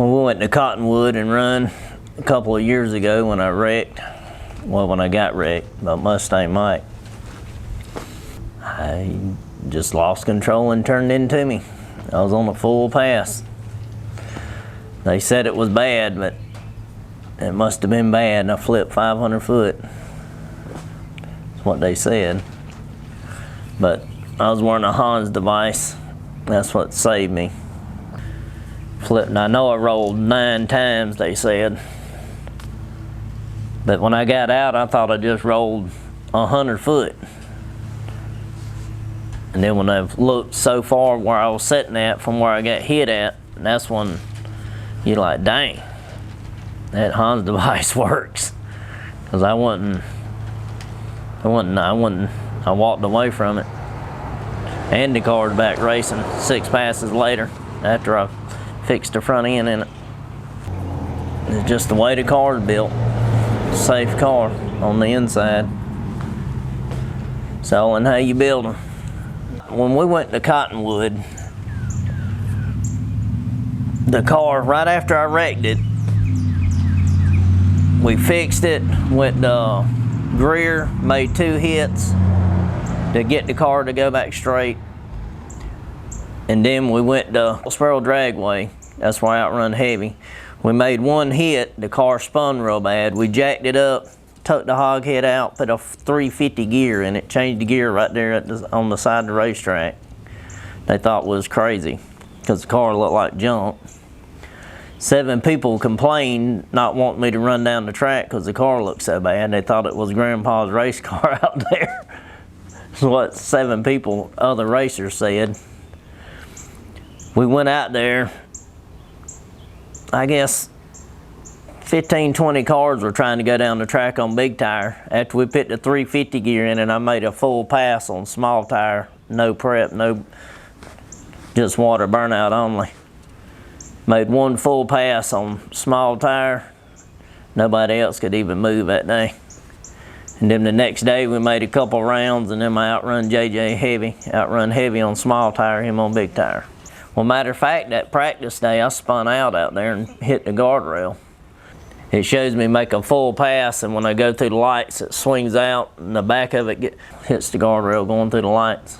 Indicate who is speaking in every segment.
Speaker 1: Well, we went to Cottonwood and run a couple of years ago when I wrecked. Well, when I got wrecked by Mustang Mike. I just lost control and turned into me. I was on a full pass. They said it was bad, but it must have been bad. I flipped 500 foot. That's what they said. But I was wearing a Hans device. That's what saved me. Flipped. I know I rolled 9 times, they said. But when I got out, I thought I just rolled 100 foot. And then when I looked so far where I was sitting at from where I got hit at, that's when you're like, dang, that Hans device works. Because I walked away from it. And the car's back racing 6 passes later after I fixed the front end in it. It's just the way the car's built. Safe car on the inside. It's all in how you build them. When we went to Cottonwood, the car, right after I wrecked it, we fixed it, went to Greer, made 2 hits to get the car to go back straight. And then we went to Sparrow Dragway. That's where I outrun heavy. We made 1 hit, the car spun real bad. We jacked it up, took the hog head out, put a 350 gear in it, changed the gear right there on the side of the racetrack. They thought it was crazy because the car looked like junk. 7 people complained not wanting me to run down the track because the car looked so bad. They thought it was Grandpa's race car out there. That's what 7 people, other racers, said. We went out there. I guess 15, 20 cars were trying to go down the track on big tire. After we put the 350 gear in it, I made a full pass on small tire. No prep, just water burnout only. Made 1 full pass on small tire. Nobody else could even move that day. And then the next day we made a couple rounds, and then I outrun JJ heavy. Outrun heavy on small tire, him on big tire. Well, matter of fact, that practice day, I spun out there and hit the guardrail. It shows me make a full pass, and when I go through the lights, it swings out, and the back of it hits the guardrail going through the lights.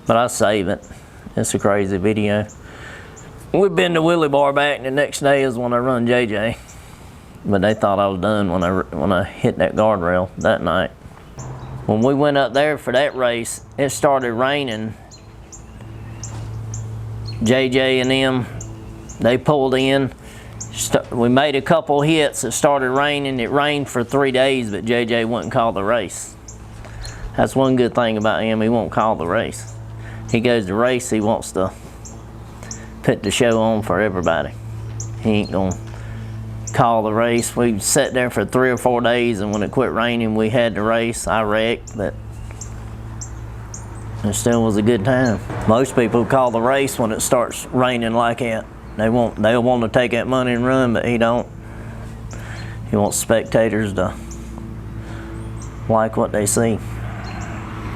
Speaker 1: But I save it. It's a crazy video. We've been to Willie Bar back, and the next day is when I run JJ. But they thought I was done when I hit that guardrail that night. When we went up there for that race, it started raining. JJ and them, they pulled in. We made a couple hits. It started raining. It rained for 3 days, but JJ wouldn't call the race. That's one good thing about him. He won't call the race. He goes to race, he wants to put the show on for everybody. He ain't gonna call the race. We sat there for 3 or 4 days, and when it quit raining, we had the race. I wrecked, but it still was a good time. Most people call the race when it starts raining like that. They'll want to take that money and run, but he don't. He wants spectators to like what they see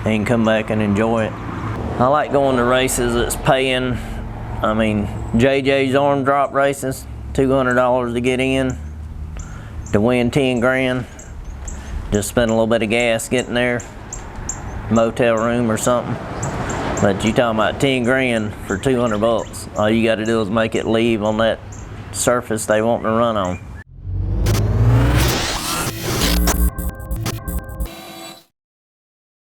Speaker 1: and come back and enjoy it. I like going to races that's paying. I mean, JJ's arm drop races, $200 to get in, to win 10 grand. Just spend a little bit of gas getting there, motel room or something. But you talking about 10 grand for 200 bucks. All you got to do is make it leave on that surface they want to run on.